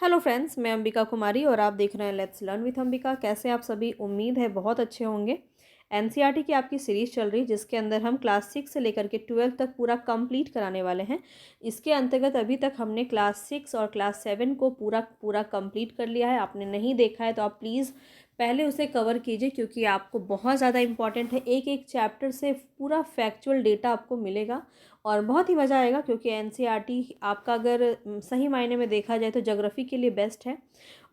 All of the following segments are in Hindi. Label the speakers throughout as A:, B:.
A: हेलो फ्रेंड्स, मैं अंबिका कुमारी और आप देख रहे हैं लेट्स लर्न विथ अंबिका। कैसे आप सभी? उम्मीद है बहुत अच्छे होंगे। एनसीईआरटी की आपकी सीरीज़ चल रही है जिसके अंदर हम क्लास 6 से लेकर के 12 तक पूरा कंप्लीट कराने वाले हैं। इसके अंतर्गत अभी तक हमने क्लास 6 और क्लास 7 को पूरा पूरा कंप्लीट कर लिया है। आपने नहीं देखा है तो आप प्लीज़ पहले उसे कवर कीजिए, क्योंकि आपको बहुत ज़्यादा इंपॉर्टेंट है। एक एक चैप्टर से पूरा फैक्चुअल डेटा आपको मिलेगा और बहुत ही मज़ा आएगा, क्योंकि एनसीईआरटी आपका अगर सही मायने में देखा जाए तो ज्योग्राफी के लिए बेस्ट है।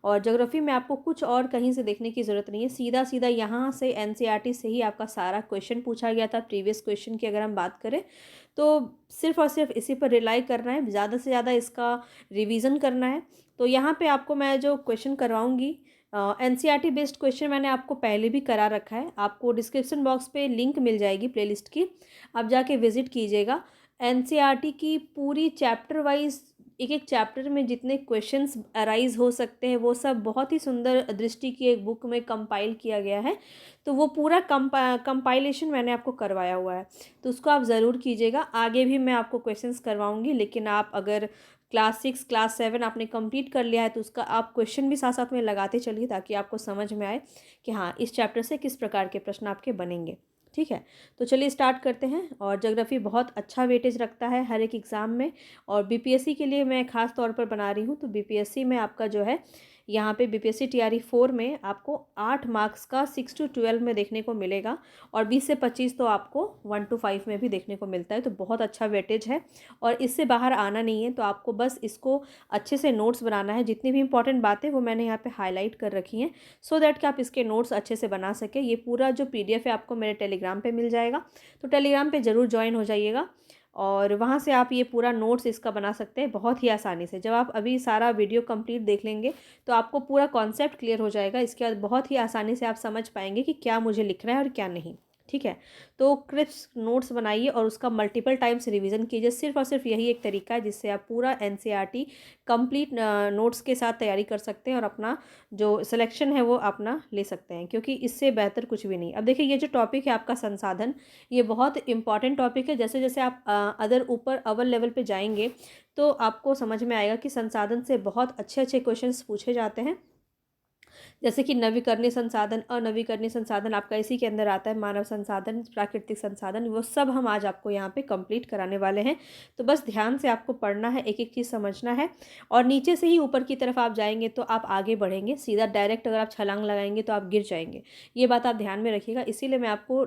A: और ज्योग्राफी में आपको कुछ और कहीं से देखने की ज़रूरत नहीं है, सीधा सीधा यहाँ से एनसीईआरटी से ही आपका सारा क्वेश्चन पूछा गया था। प्रीवियस क्वेश्चन की अगर हम बात करें तो सिर्फ और सिर्फ इसी पर रिलाई करना है, ज़्यादा से ज़्यादा इसका रिवीजन करना है। तो यहाँ पे आपको मैं जो क्वेश्चन करवाऊँगी, एनसीईआरटी बेस्ड क्वेश्चन मैंने आपको पहले भी करा रखा है। आपको डिस्क्रिप्शन बॉक्स पे लिंक मिल जाएगी प्लेलिस्ट की, आप जाके विजिट कीजिएगा। एनसीईआरटी की पूरी चैप्टर वाइज एक एक चैप्टर में जितने क्वेश्चंस अराइज हो सकते हैं वो सब बहुत ही सुंदर दृष्टि की एक बुक में कंपाइल किया गया है। तो वो पूरा कंपाइलेशन मैंने आपको करवाया हुआ है, तो उसको आप ज़रूर कीजिएगा। आगे भी मैं आपको क्वेश्चंस करवाऊंगी, लेकिन आप अगर क्लास 6 क्लास 7 आपने कंप्लीट कर लिया है तो उसका आप क्वेश्चन भी साथ साथ में लगाते चलिए, ताकि आपको समझ में आए कि हाँ, इस चैप्टर से किस प्रकार के प्रश्न आपके बनेंगे। ठीक है, तो चलिए स्टार्ट करते हैं। और ज्योग्राफी बहुत अच्छा वेटेज रखता है हर एक एग्ज़ाम में, और बीपीएससी के लिए मैं ख़ास तौर पर बना रही हूँ। तो बीपीएससी में आपका जो है यहाँ पे बीपीएससी टीआरई 4 में आपको 8 मार्क्स का 6 to 12 में देखने को मिलेगा, और 20 से 25 तो आपको 1 to 5 में भी देखने को मिलता है। तो बहुत अच्छा वेटेज है और इससे बाहर आना नहीं है। तो आपको बस इसको अच्छे से नोट्स बनाना है। जितनी भी इंपॉर्टेंट बातें वो मैंने यहाँ पे हाईलाइट कर रखी हैं, सो दैट कि आप इसके नोट्स अच्छे से बना सकें। ये पूरा जो पीडीएफ है आपको मेरे टेलीग्राम पे मिल जाएगा, तो टेलीग्राम पे ज़रूर ज्वाइन हो जाइएगा और वहाँ से आप ये पूरा नोट्स इसका बना सकते हैं बहुत ही आसानी से। जब आप अभी सारा वीडियो कंप्लीट देख लेंगे तो आपको पूरा कॉन्सेप्ट क्लियर हो जाएगा। इसके बाद बहुत ही आसानी से आप समझ पाएंगे कि क्या मुझे लिखना है और क्या नहीं। ठीक है, तो क्रिस्प नोट्स बनाइए और उसका मल्टीपल टाइम्स रिवीजन कीजिए। सिर्फ और सिर्फ यही एक तरीका है जिससे आप पूरा एनसीईआरटी कंप्लीट नोट्स के साथ तैयारी कर सकते हैं और अपना जो सिलेक्शन है वो अपना ले सकते हैं, क्योंकि इससे बेहतर कुछ भी नहीं। अब देखिए, ये जो टॉपिक है आपका संसाधन, ये बहुत इंपॉर्टेंट टॉपिक है। जैसे जैसे आप अदर ऊपर अव्वल लेवल पे जाएंगे तो आपको समझ में आएगा कि संसाधन से बहुत अच्छे अच्छे क्वेश्चंस पूछे जाते हैं। जैसे कि नवीकरणीय संसाधन, अनवीकरणीय संसाधन आपका इसी के अंदर आता है। मानव संसाधन, प्राकृतिक संसाधन, वो सब हम आज आपको यहाँ पे कंप्लीट कराने वाले हैं। तो बस ध्यान से आपको पढ़ना है, एक एक चीज़ समझना है, और नीचे से ही ऊपर की तरफ आप जाएंगे तो आप आगे बढ़ेंगे। सीधा डायरेक्ट अगर आप छलांग लगाएंगे तो आप गिर जाएंगे। ये बात आप ध्यान में रखिएगा। इसीलिए मैं आपको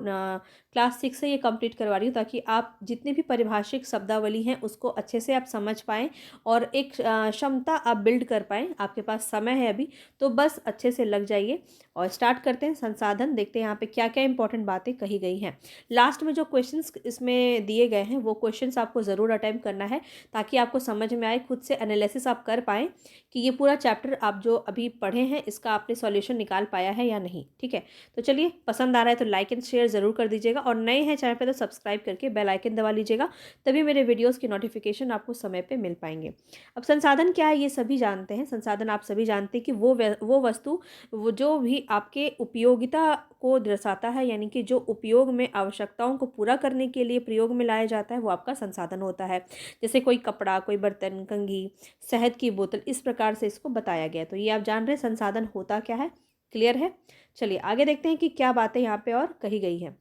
A: क्लास 6 से ये कंप्लीट करवा रही हूँ, ताकि आप जितनी भी परिभाषिक शब्दावली हैं उसको अच्छे से आप समझ पाएँ और एक क्षमता आप बिल्ड कर पाएँ। आपके पास समय है अभी, तो बस अच्छे से लग जाइए और स्टार्ट करते हैं। संसाधन देखते हैं यहाँ पे क्या क्या इंपॉर्टेंट बातें कही गई हैं। लास्ट में जो क्वेश्चंस इसमें दिए गए हैं वो क्वेश्चंस आपको ज़रूर अटेम्प्ट करना है, ताकि आपको समझ में आए, खुद से एनालिसिस आप कर पाएँ कि ये पूरा चैप्टर आप जो अभी पढ़े हैं इसका आपने सॉल्यूशन निकाल पाया है या नहीं। ठीक है, तो चलिए, पसंद आ रहा है तो लाइक एंड शेयर ज़रूर कर दीजिएगा, और नए हैं चैनल पर तो सब्सक्राइब करके बेल आइकन दबा लीजिएगा, तभी मेरे वीडियोज़ की नोटिफिकेशन आपको समय पर मिल पाएंगे। अब संसाधन क्या है ये सभी जानते हैं। संसाधन आप सभी जानते हैं कि वो वस्तु, वो जो भी आपके उपयोगिता को दर्शाता है, यानी कि जो उपयोग में आवश्यकताओं को पूरा करने के लिए प्रयोग में लाया जाता है, वो आपका संसाधन होता है। जैसे कोई कपड़ा, कोई बर्तन, कंघी, शहद की बोतल, इस प्रकार से इसको बताया गया। तो ये आप जान रहे हैं संसाधन होता क्या है। क्लियर है? चलिए आगे देखते हैं कि क्या बातें यहाँ पे और कही गई हैं।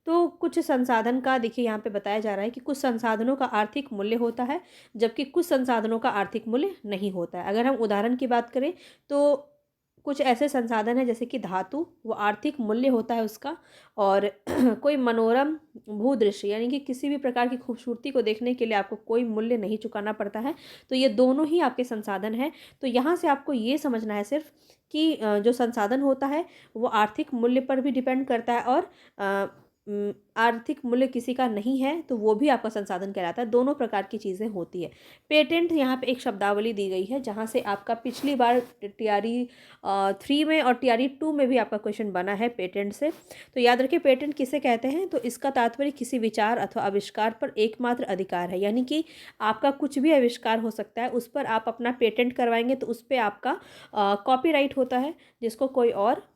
A: तो कुछ संसाधन का देखिए यहाँ पे बताया जा रहा है कि कुछ संसाधनों का आर्थिक मूल्य होता है, जबकि कुछ संसाधनों का आर्थिक मूल्य नहीं होता है। अगर हम उदाहरण की बात करें तो कुछ ऐसे संसाधन हैं जैसे कि धातु, वो आर्थिक मूल्य होता है उसका। और कोई मनोरम भूदृश्य, यानी कि किसी भी प्रकार की खूबसूरती को देखने के लिए आपको कोई मूल्य नहीं चुकाना पड़ता है। तो ये दोनों ही आपके संसाधन हैं। तो यहाँ से आपको ये समझना है सिर्फ कि जो संसाधन होता है वो आर्थिक मूल्य पर भी डिपेंड करता है, और आर्थिक मूल्य किसी का नहीं है तो वो भी आपका संसाधन कहलाता है। दोनों प्रकार की चीज़ें होती है। पेटेंट, यहाँ पे एक शब्दावली दी गई है जहाँ से आपका पिछली बार टीआरई 3 में और टीआरई 2 में भी आपका क्वेश्चन बना है पेटेंट से। तो याद रखिए, पेटेंट किसे कहते हैं, तो इसका तात्पर्य किसी विचार अथवा आविष्कार पर एकमात्र अधिकार है। यानी कि आपका कुछ भी आविष्कार हो सकता है, उस पर आप अपना पेटेंट करवाएंगे तो उस पर आपका कॉपीराइट होता है, जिसको कोई और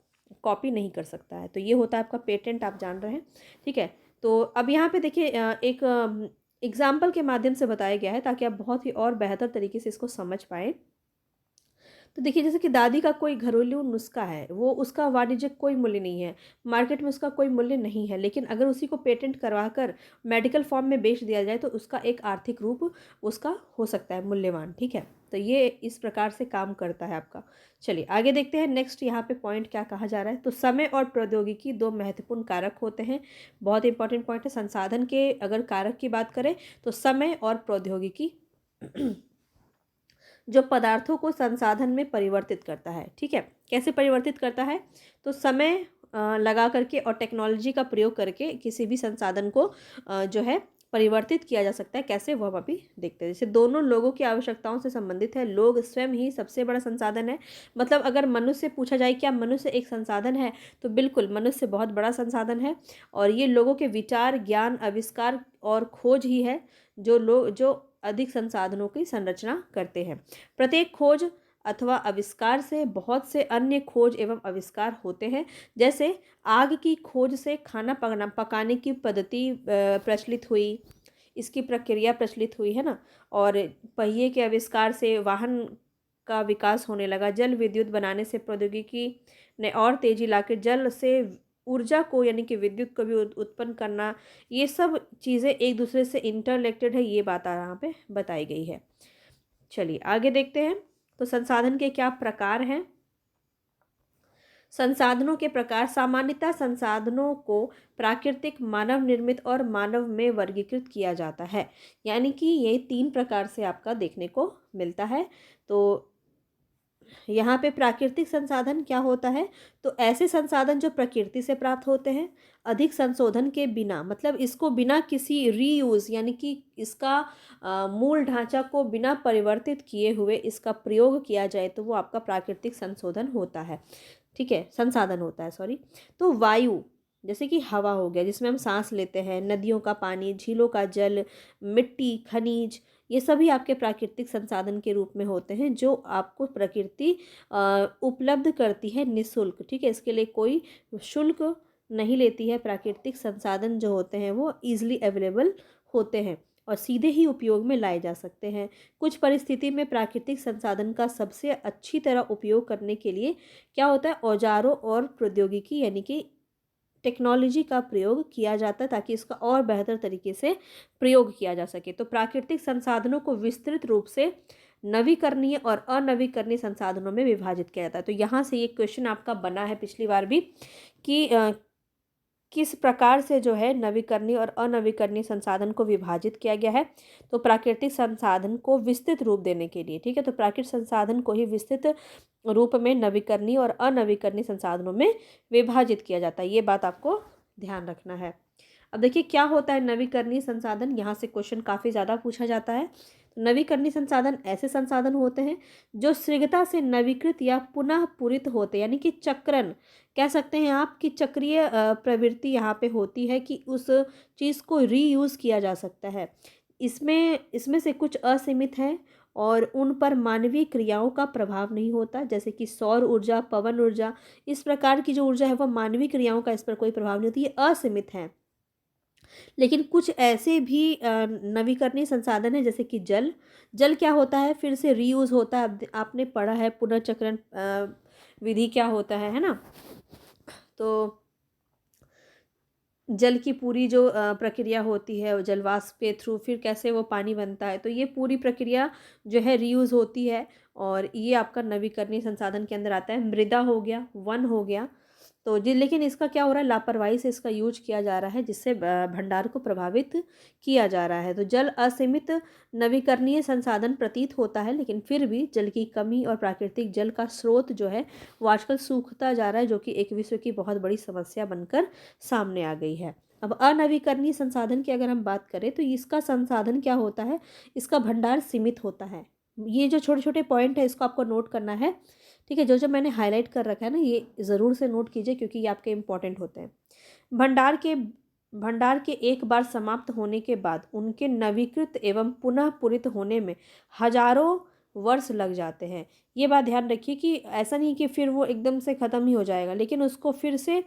A: कॉपी नहीं कर सकता है। तो ये होता है आपका पेटेंट, आप जान रहे हैं। ठीक है, तो अब यहाँ पे देखिए एक एग्जाम्पल के माध्यम से बताया गया है, ताकि आप बहुत ही और बेहतर तरीके से इसको समझ पाएँ। तो देखिए जैसे कि दादी का कोई घरेलू नुस्खा है, वो उसका वाणिज्यिक कोई मूल्य नहीं है, मार्केट में उसका कोई मूल्य नहीं है, लेकिन अगर उसी को पेटेंट करवा कर मेडिकल फॉर्म में बेच दिया जाए तो उसका एक आर्थिक रूप उसका हो सकता है मूल्यवान, ठीक है। तो ये इस प्रकार से काम करता है आपका। चलिए आगे देखते हैं नेक्स्ट यहाँ पे पॉइंट क्या कहा जा रहा है। तो समय और प्रौद्योगिकी दो महत्वपूर्ण कारक होते हैं। बहुत इंपॉर्टेंट पॉइंट है। संसाधन के अगर कारक की बात करें तो समय और प्रौद्योगिकी जो पदार्थों को संसाधन में परिवर्तित करता है, ठीक है। कैसे परिवर्तित करता है? तो समय लगा करके और टेक्नोलॉजी का प्रयोग करके किसी भी संसाधन को जो है परिवर्तित किया जा सकता है। कैसे, वो हम अभी देखते हैं। जैसे दोनों लोगों की आवश्यकताओं से संबंधित है। लोग स्वयं ही सबसे बड़ा संसाधन है। मतलब अगर मनुष्य से पूछा जाए क्या मनुष्य एक संसाधन है, तो बिल्कुल मनुष्य बहुत बड़ा संसाधन है। और ये लोगों के विचार, ज्ञान, आविष्कार और खोज ही है जो अधिक संसाधनों की संरचना करते हैं। प्रत्येक खोज अथवा आविष्कार से बहुत से अन्य खोज एवं आविष्कार होते हैं। जैसे आग की खोज से खाना पकाने की पद्धति प्रचलित हुई, इसकी प्रक्रिया प्रचलित हुई, है ना। और पहिए के आविष्कार से वाहन का विकास होने लगा। जल विद्युत बनाने से प्रौद्योगिकी ने और तेजी लाकर जल से ऊर्जा को यानी कि विद्युत को भी उत्पन्न करना, ये सब चीज़ें एक दूसरे से इंटरलेक्टेड है, ये बात यहाँ पे बताई गई है। चलिए आगे देखते हैं। तो संसाधन के क्या प्रकार हैं? संसाधनों के प्रकार। सामान्यतः संसाधनों को प्राकृतिक, मानव निर्मित और मानव में वर्गीकृत किया जाता है। यानी कि ये 3 प्रकार से आपका देखने को मिलता है। तो यहाँ पे प्राकृतिक संसाधन क्या होता है? तो ऐसे संसाधन जो प्रकृति से प्राप्त होते हैं, अधिक संशोधन के बिना, मतलब इसको बिना किसी रीयूज़ यानी कि इसका मूल ढांचा को बिना परिवर्तित किए हुए इसका प्रयोग किया जाए तो वो आपका प्राकृतिक संशोधन होता है, ठीक है, संसाधन होता है, सॉरी। तो वायु, जैसे कि हवा हो गया जिसमें हम सांस लेते हैं, नदियों का पानी, झीलों का जल, मिट्टी, खनिज, ये सभी आपके प्राकृतिक संसाधन के रूप में होते हैं जो आपको प्रकृति उपलब्ध करती है निःशुल्क, ठीक है। इसके लिए कोई शुल्क नहीं लेती है। प्राकृतिक संसाधन जो होते हैं वो ईजिली अवेलेबल होते हैं और सीधे ही उपयोग में लाए जा सकते हैं। कुछ परिस्थिति में प्राकृतिक संसाधन का सबसे अच्छी तरह उपयोग करने के लिए क्या होता है, औजारों और प्रौद्योगिकी यानी कि टेक्नोलॉजी का प्रयोग किया जाता है ताकि इसका और बेहतर तरीके से प्रयोग किया जा सके। तो प्राकृतिक संसाधनों को विस्तृत रूप से नवीकरणीय और अनवीकरणीय संसाधनों में विभाजित किया जाता है। तो यहाँ से ये क्वेश्चन आपका बना है पिछली बार भी कि किस प्रकार से जो है नवीकरणीय और अनवीकरणीय संसाधन को विभाजित किया गया है। तो प्राकृतिक संसाधन को विस्तृत रूप देने के लिए, ठीक है, तो प्राकृतिक संसाधन को ही विस्तृत रूप में नवीकरणीय और अनवीकरणीय संसाधनों में विभाजित किया जाता है। ये बात आपको ध्यान रखना है। अब देखिए क्या होता है नवीकरणीय संसाधन। यहाँ से क्वेश्चन काफ़ी ज़्यादा पूछा जाता है। तो नवीकरणीय संसाधन ऐसे संसाधन होते हैं जो शीघ्रता से नवीकृत या पुनः पूरित होते हैं, यानी कि चक्रण कह सकते हैं आप कि चक्रीय प्रवृत्ति यहाँ पे होती है कि उस चीज़ को रीयूज़ किया जा सकता है। इसमें से कुछ असीमित हैं और उन पर मानवीय क्रियाओं का प्रभाव नहीं होता, जैसे कि सौर ऊर्जा, पवन ऊर्जा, इस प्रकार की जो ऊर्जा है वह मानवीय क्रियाओं का इस पर कोई प्रभाव नहीं होती, ये असीमित हैं। लेकिन कुछ ऐसे भी नवीकरणीय संसाधन है जैसे कि जल क्या होता है, फिर से रीयूज़ होता है। आपने पढ़ा है पुनर्चक्रण विधि क्या होता है ना। तो जल की पूरी जो प्रक्रिया होती है वो जलवाष्प के थ्रू फिर कैसे वो पानी बनता है, तो ये पूरी प्रक्रिया जो है रीयूज़ होती है और ये आपका नवीकरणीय संसाधन के अंदर आता है। मृदा हो गया, वन हो गया, तो जी लेकिन इसका क्या हो रहा है, लापरवाही से इसका यूज किया जा रहा है जिससे भंडार को प्रभावित किया जा रहा है। तो जल असीमित नवीकरणीय संसाधन प्रतीत होता है, लेकिन फिर भी जल की कमी और प्राकृतिक जल का स्रोत जो है वो आजकल सूखता जा रहा है, जो कि एक विश्व की बहुत बड़ी समस्या बनकर सामने आ गई है। अब अनवीकरणीय संसाधन की अगर हम बात करें तो इसका संसाधन क्या होता है, इसका भंडार सीमित होता है। ये जो छोटे छोटे पॉइंट है इसको आपको नोट करना है, ठीक है। जो जो मैंने हाईलाइट कर रखा है ना ये ज़रूर से नोट कीजिए क्योंकि ये आपके इम्पॉर्टेंट होते हैं। भंडार के एक बार समाप्त होने के बाद उनके नवीकृत एवं पुनः पूरित होने में हजारों वर्ष लग जाते हैं। ये बात ध्यान रखिए कि ऐसा नहीं कि फिर वो एकदम से ख़त्म ही हो जाएगा, लेकिन उसको फिर से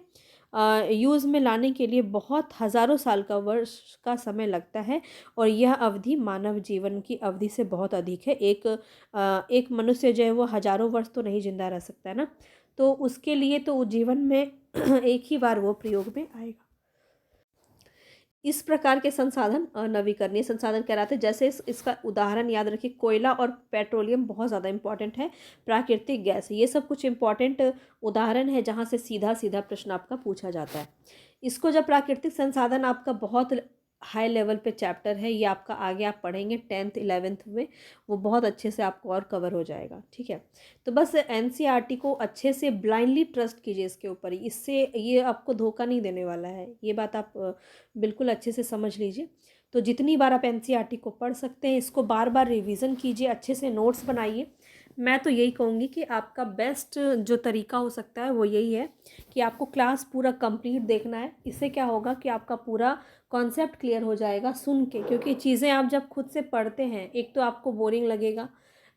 A: यूज़ में लाने के लिए बहुत हज़ारों साल का वर्ष का समय लगता है और यह अवधि मानव जीवन की अवधि से बहुत अधिक है। एक मनुष्य जो है वो हज़ारों वर्ष तो नहीं ज़िंदा रह सकता है ना, तो उसके लिए तो जीवन में एक ही बार वो प्रयोग में आएगा। इस प्रकार के संसाधन नवीकरणीय संसाधन कहलाते हैं। जैसे इसका उदाहरण याद रखिए, कोयला और पेट्रोलियम बहुत ज़्यादा इंपॉर्टेंट है, प्राकृतिक गैस, ये सब कुछ इंपॉर्टेंट उदाहरण है जहाँ से सीधा सीधा प्रश्न आपका पूछा जाता है। इसको जब प्राकृतिक संसाधन आपका बहुत हाई लेवल पे चैप्टर है, ये आपका आगे आप पढ़ेंगे 10th 11th में, वो बहुत अच्छे से आपको और कवर हो जाएगा। ठीक है, तो बस एनसीईआरटी को अच्छे से ब्लाइंडली ट्रस्ट कीजिए इसके ऊपर ही, इससे ये आपको धोखा नहीं देने वाला है, ये बात आप बिल्कुल अच्छे से समझ लीजिए। तो जितनी बार आप एनसीईआरटी को पढ़ सकते हैं, इसको बार बार रिवीजन कीजिए, अच्छे से नोट्स बनाइए। मैं तो यही कहूँगी कि आपका बेस्ट जो तरीका हो सकता है वो यही है कि आपको क्लास पूरा कंप्लीट देखना है। इससे क्या होगा कि आपका पूरा कॉन्सेप्ट क्लियर हो जाएगा सुन के, क्योंकि चीज़ें आप जब खुद से पढ़ते हैं, एक तो आपको बोरिंग लगेगा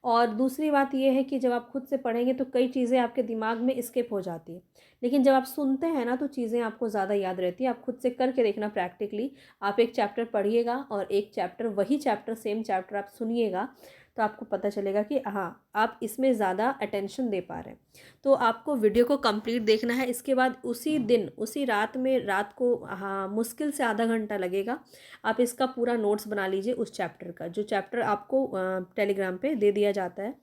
A: और दूसरी बात यह है कि जब आप खुद से पढ़ेंगे तो कई चीज़ें आपके दिमाग में स्किप हो जाती है, लेकिन जब आप सुनते हैं ना तो चीज़ें आपको ज़्यादा याद रहती है। आप खुद से करके देखना प्रैक्टिकली, आप एक चैप्टर पढ़िएगा और एक चैप्टर, वही चैप्टर, सेम चैप्टर आप सुनिएगा, तो आपको पता चलेगा कि हाँ आप इसमें ज़्यादा अटेंशन दे पा रहे हैं। तो आपको वीडियो को कंप्लीट देखना है। इसके बाद उसी दिन उसी रात में, रात को हाँ मुश्किल से आधा घंटा लगेगा, आप इसका पूरा नोट्स बना लीजिए उस चैप्टर का, जो चैप्टर आपको टेलीग्राम पे दे दिया जाता है,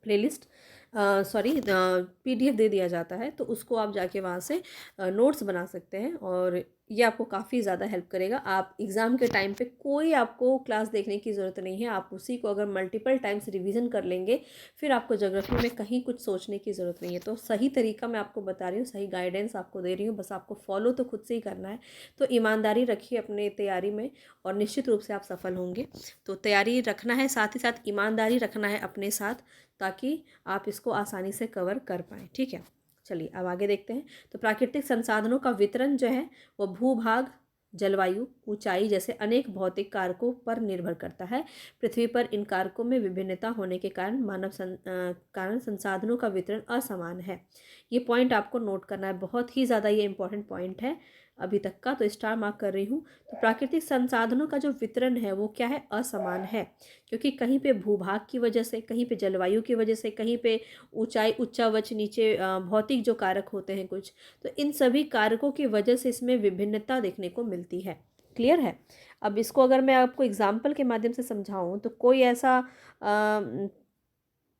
A: प्लेलिस्ट सॉरी पीडीएफ दे दिया जाता है, तो उसको आप जाके वहाँ से नोट्स बना सकते हैं और ये आपको काफ़ी ज़्यादा हेल्प करेगा। आप एग्ज़ाम के टाइम पे कोई आपको क्लास देखने की ज़रूरत नहीं है, आप उसी को अगर मल्टीपल टाइम्स रिवीजन कर लेंगे, फिर आपको ज्योग्राफी में कहीं कुछ सोचने की ज़रूरत नहीं है। तो सही तरीका मैं आपको बता रही हूँ, सही गाइडेंस आपको दे रही हूँ, बस आपको फॉलो तो खुद से ही करना है। तो ईमानदारी रखिए अपने तैयारी में और निश्चित रूप से आप सफल होंगे। तो तैयारी रखना है, साथ ही साथ ईमानदारी रखना है अपने साथ, ताकि आप इसको आसानी से कवर कर पाएँ। ठीक है, चलिए अब आगे देखते हैं। तो प्राकृतिक संसाधनों का वितरण जो है वो भूभाग, जलवायु, ऊंचाई जैसे अनेक भौतिक कारकों पर निर्भर करता है। पृथ्वी पर इन कारकों में विभिन्नता होने के कारण कारण संसाधनों का वितरण असमान है। ये पॉइंट आपको नोट करना है, बहुत ही ज़्यादा ये इंपॉर्टेंट पॉइंट है अभी तक का, तो स्टार मार्क कर रही हूँ। तो प्राकृतिक संसाधनों का जो वितरण है वो क्या है, असमान है, क्योंकि कहीं पे भूभाग की वजह से, कहीं पे जलवायु की वजह से, कहीं पे ऊंचाई, उच्चावच, नीचे भौतिक जो कारक होते हैं कुछ, तो इन सभी कारकों की वजह से इसमें विभिन्नता देखने को मिलती है। क्लियर है? अब इसको अगर मैं आपको एग्जाम्पल के माध्यम से समझाऊं, तो कोई ऐसा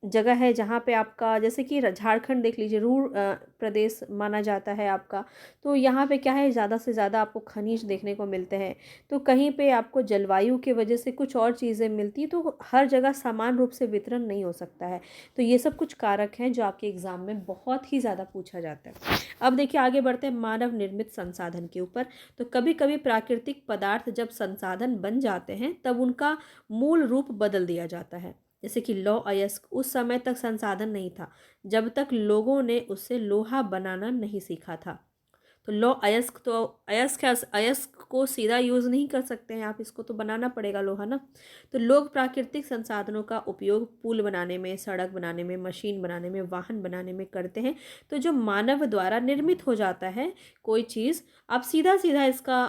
A: जगह है जहाँ पे आपका, जैसे कि झारखंड देख लीजिए, रूर प्रदेश माना जाता है आपका, तो यहाँ पे क्या है, ज़्यादा से ज़्यादा आपको खनिज देखने को मिलते हैं। तो कहीं पे आपको जलवायु की वजह से कुछ और चीज़ें मिलती हैं, तो हर जगह समान रूप से वितरण नहीं हो सकता है। तो ये सब कुछ कारक हैं जो आपके एग्ज़ाम में बहुत ही ज़्यादा पूछा जाता है। अब देखिए आगे बढ़ते हैं मानव निर्मित संसाधन के ऊपर। तो कभी कभी प्राकृतिक पदार्थ जब संसाधन बन जाते हैं तब उनका मूल रूप बदल दिया जाता है। जैसे कि लौह अयस्क उस समय तक संसाधन नहीं था जब तक लोगों ने उससे लोहा बनाना नहीं सीखा था। तो लौह अयस्क, तो अयस्क को सीधा यूज़ नहीं कर सकते हैं आप, इसको तो बनाना पड़ेगा लोहा ना। तो लोग प्राकृतिक संसाधनों का उपयोग पुल बनाने में, सड़क बनाने में, मशीन बनाने में, वाहन बनाने में करते हैं। तो जो मानव द्वारा निर्मित हो जाता है कोई चीज़, आप सीधा सीधा इसका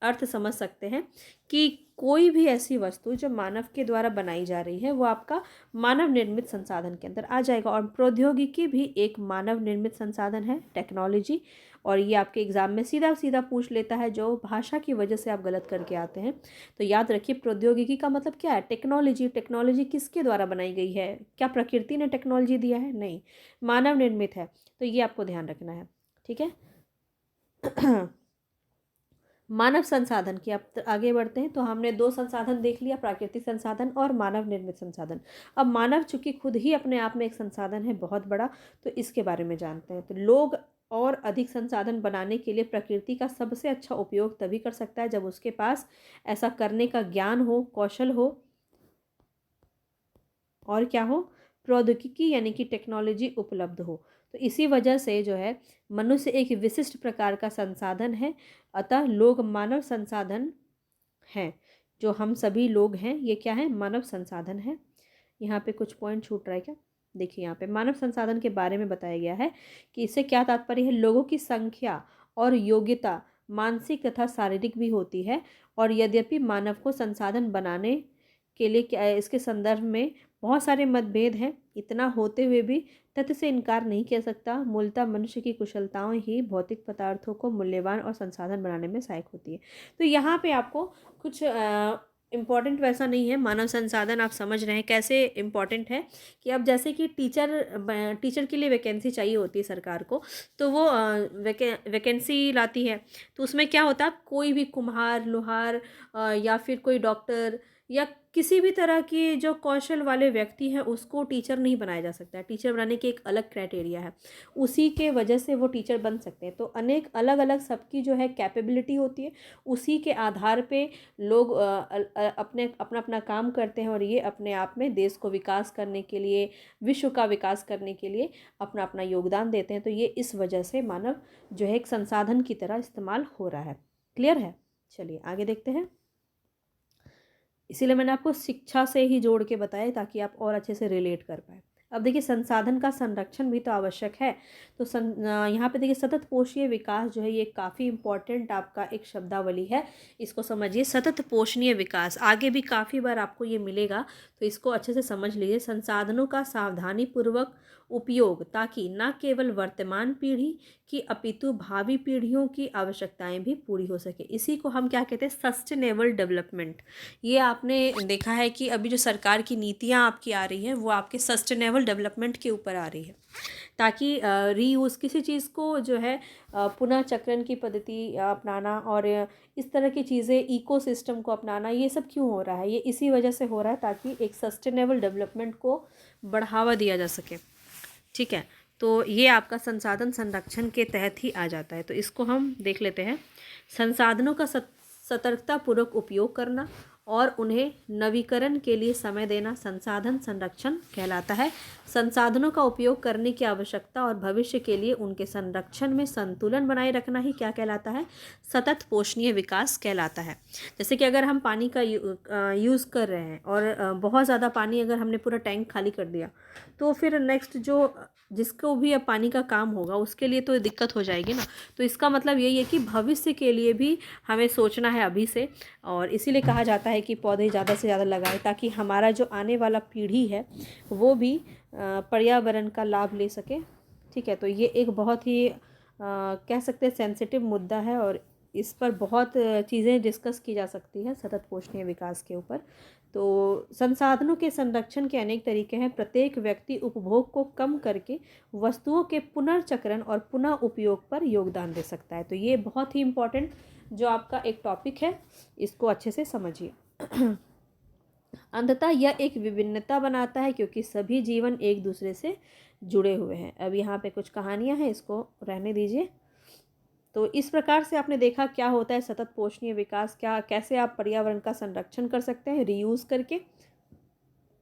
A: अर्थ समझ सकते हैं कि कोई भी ऐसी वस्तु जो मानव के द्वारा बनाई जा रही है वो आपका मानव निर्मित संसाधन के अंदर आ जाएगा। और प्रौद्योगिकी भी एक मानव निर्मित संसाधन है, टेक्नोलॉजी। और ये आपके एग्जाम में सीधा सीधा पूछ लेता है, जो भाषा की वजह से आप गलत करके आते हैं। तो याद रखिए, प्रौद्योगिकी का मतलब क्या है, टेक्नोलॉजी। टेक्नोलॉजी किसके द्वारा बनाई गई है? क्या प्रकृति ने टेक्नोलॉजी दिया है? नहीं, मानव निर्मित है। तो ये आपको ध्यान रखना है। ठीक है। मानव संसाधन की अब आगे बढ़ते हैं। तो हमने दो संसाधन देख लिया, प्राकृतिक संसाधन और मानव निर्मित संसाधन। अब मानव चूंकि खुद ही अपने आप में एक संसाधन है बहुत बड़ा, तो इसके बारे में जानते हैं। तो लोग और अधिक संसाधन बनाने के लिए प्रकृति का सबसे अच्छा उपयोग तभी कर सकता है जब उसके पास ऐसा करने का ज्ञान हो, कौशल हो, और क्या हो, प्रौद्योगिकी यानी कि टेक्नोलॉजी उपलब्ध हो। तो इसी वजह से जो है मनुष्य एक विशिष्ट प्रकार का संसाधन है। अतः लोग मानव संसाधन हैं। जो हम सभी लोग हैं ये क्या है, मानव संसाधन है। यहाँ पे कुछ पॉइंट छूट रहा है क्या? देखिए यहाँ पे मानव संसाधन के बारे में बताया गया है कि इससे क्या तात्पर्य है। लोगों की संख्या और योग्यता मानसिक तथा शारीरिक भी होती है, और यद्यपि मानव को संसाधन बनाने के लिए क्या इसके संदर्भ में बहुत सारे मतभेद हैं, इतना होते हुए भी तथ्य से इनकार नहीं किया सकता। मूलतः मनुष्य की कुशलताओं ही भौतिक पदार्थों को मूल्यवान और संसाधन बनाने में सहायक होती है। तो यहाँ पे आपको कुछ इम्पॉर्टेंट वैसा नहीं है। मानव संसाधन आप समझ रहे हैं कैसे इम्पॉर्टेंट है कि अब जैसे कि टीचर के लिए वैकेंसी चाहिए होती है सरकार को, तो वो वैकेंसी लाती है। तो उसमें क्या होता है, कोई भी कुम्हार, लोहार या फिर कोई डॉक्टर या किसी भी तरह की जो कौशल वाले व्यक्ति हैं उसको टीचर नहीं बनाया जा सकता है। टीचर बनाने की एक अलग क्राइटेरिया है, उसी के वजह से वो टीचर बन सकते हैं। तो अनेक अलग अलग सबकी जो है कैपेबिलिटी होती है, उसी के आधार पे लोग अपने अपना अपना काम करते हैं, और ये अपने आप में देश को विकास करने के लिए, विश्व का विकास करने के लिए अपना अपना योगदान देते हैं। तो ये इस वजह से मानव जो है एक संसाधन की तरह इस्तेमाल हो रहा है। क्लियर है? चलिए आगे देखते हैं। इसीलिए मैंने आपको शिक्षा से ही जोड़ के बताया ताकि आप और अच्छे से रिलेट कर पाए। अब देखिए संसाधन का संरक्षण भी तो आवश्यक है। तो यहाँ पे देखिए सतत पोषीय विकास जो है ये काफ़ी इम्पॉर्टेंट आपका एक शब्दावली है, इसको समझिए। सतत पोषणीय विकास आगे भी काफ़ी बार आपको ये मिलेगा, तो इसको अच्छे से समझ लीजिए। संसाधनों का सावधानी पूर्वक उपयोग ताकि न केवल वर्तमान पीढ़ी की अपितु भावी पीढ़ियों की आवश्यकताएं भी पूरी हो सके। इसी को हम क्या कहते हैं, सस्टेनेबल डेवलपमेंट। ये आपने देखा है कि अभी जो सरकार की नीतियाँ आपकी आ रही हैं वो आपके सस्टेनेबल डेवलपमेंट के ऊपर आ रही है, ताकि रीयूज़ किसी चीज़ को जो है पुनः चक्रण की पद्धति अपनाना और इस तरह की चीज़ें, इकोसिस्टम को अपनाना, ये सब क्यों हो रहा है, ये इसी वजह से हो रहा है ताकि एक सस्टेनेबल डेवलपमेंट को बढ़ावा दिया जा सके। ठीक है, तो ये आपका संसाधन संरक्षण के तहत ही आ जाता है। तो इसको हम देख लेते हैं। संसाधनों का सतर्कतापूर्वक उपयोग करना और उन्हें नवीकरण के लिए समय देना संसाधन संरक्षण कहलाता है। संसाधनों का उपयोग करने की आवश्यकता और भविष्य के लिए उनके संरक्षण में संतुलन बनाए रखना ही क्या कहलाता है, सतत पोषणीय विकास कहलाता है। जैसे कि अगर हम पानी का यूज़ कर रहे हैं और बहुत ज़्यादा पानी अगर हमने पूरा टैंक खाली कर दिया, तो फिर नेक्स्ट जो जिसको भी अब पानी का काम होगा उसके लिए तो दिक्कत हो जाएगी ना। तो इसका मतलब यही है कि भविष्य के लिए भी हमें सोचना है अभी से, और इसीलिए कहा जाता है कि पौधे ज़्यादा से ज़्यादा लगाएं ताकि हमारा जो आने वाला पीढ़ी है वो भी पर्यावरण का लाभ ले सके। ठीक है, तो ये एक बहुत ही कह सकते हैं सेंसिटिव मुद्दा है, और इस पर बहुत चीज़ें डिस्कस की जा सकती हैं सतत पोषणीय विकास के ऊपर। तो संसाधनों के संरक्षण के अनेक तरीके हैं। प्रत्येक व्यक्ति उपभोग को कम करके वस्तुओं के पुनर्चक्रण और पुनः उपयोग पर योगदान दे सकता है। तो ये बहुत ही इम्पोर्टेंट जो आपका एक टॉपिक है, इसको अच्छे से समझिए। अंततः यह एक विभिन्नता बनाता है क्योंकि सभी जीवन एक दूसरे से जुड़े हुए हैं। अब यहाँ पे कुछ कहानियाँ हैं, इसको रहने दीजिए। तो इस प्रकार से आपने देखा क्या होता है सतत पोषणीय विकास, क्या कैसे आप पर्यावरण का संरक्षण कर सकते हैं रीयूज़ करके।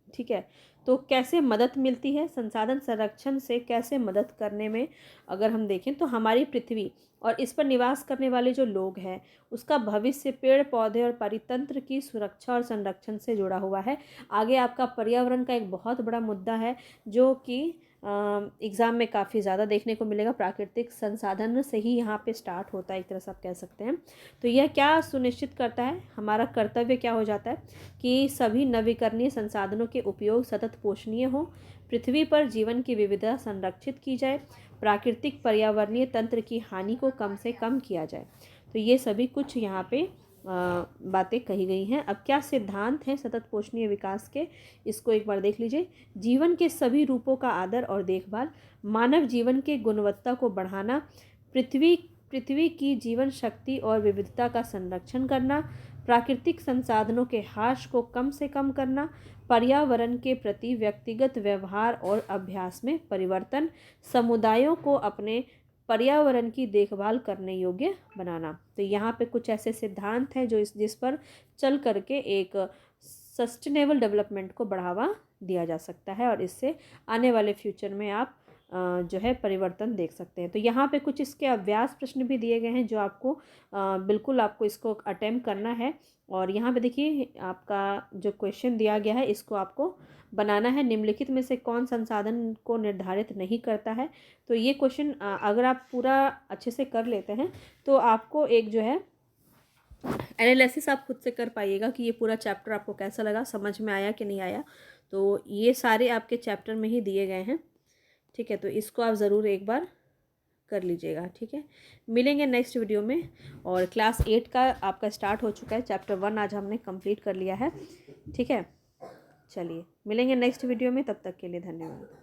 A: ठीक है, तो कैसे मदद मिलती है संसाधन संरक्षण से, कैसे मदद करने में अगर हम देखें तो हमारी पृथ्वी और इस पर निवास करने वाले जो लोग हैं उसका भविष्य पेड़ पौधे और परितंत्र की सुरक्षा और संरक्षण से जुड़ा हुआ है। आगे आपका पर्यावरण का एक बहुत बड़ा मुद्दा है जो कि एग्ज़ाम में काफ़ी ज़्यादा देखने को मिलेगा। प्राकृतिक संसाधन से ही यहाँ पे स्टार्ट होता है, एक तरह से आप कह सकते हैं। तो यह क्या सुनिश्चित करता है, हमारा कर्तव्य क्या हो जाता है कि सभी नवीकरणीय संसाधनों के उपयोग सतत पोषणीय हो, पृथ्वी पर जीवन की विविधता संरक्षित की जाए, प्राकृतिक पर्यावरणीय तंत्र की हानि को कम से कम किया जाए। तो ये सभी कुछ यहाँ पे बातें कही गई हैं। अब क्या सिद्धांत हैं सतत पोषणीय विकास के, इसको एक बार देख लीजिए। जीवन के सभी रूपों का आदर और देखभाल, मानव जीवन के गुणवत्ता को बढ़ाना, पृथ्वी की जीवन शक्ति और विविधता का संरक्षण करना, प्राकृतिक संसाधनों के ह्रास को कम से कम करना, पर्यावरण के प्रति व्यक्तिगत व्यवहार और अभ्यास में परिवर्तन, समुदायों को अपने पर्यावरण की देखभाल करने योग्य बनाना। तो यहाँ पे कुछ ऐसे सिद्धांत हैं जो जिस पर चल करके एक सस्टेनेबल डेवलपमेंट को बढ़ावा दिया जा सकता है, और इससे आने वाले फ्यूचर में आप जो है परिवर्तन देख सकते हैं। तो यहाँ पे कुछ इसके अभ्यास प्रश्न भी दिए गए हैं जो आपको बिल्कुल आपको इसको अटेम्प्ट करना है। और यहाँ पे देखिए आपका जो क्वेश्चन दिया गया है इसको आपको बनाना है। निम्नलिखित में से कौन संसाधन को निर्धारित नहीं करता है। तो ये क्वेश्चन अगर आप पूरा अच्छे से कर लेते हैं तो आपको एक जो है एनालिसिस आप खुद से कर पाइएगा कि ये पूरा चैप्टर आपको कैसा लगा, समझ में आया कि नहीं आया। तो ये सारे आपके चैप्टर में ही दिए गए हैं, ठीक है। तो इसको आप ज़रूर एक बार कर लीजिएगा, ठीक है। मिलेंगे नेक्स्ट वीडियो में। और क्लास 8 का आपका स्टार्ट हो चुका है, चैप्टर 1 आज हमने कंप्लीट कर लिया है, ठीक है। चलिए मिलेंगे नेक्स्ट वीडियो में, तब तक के लिए धन्यवाद।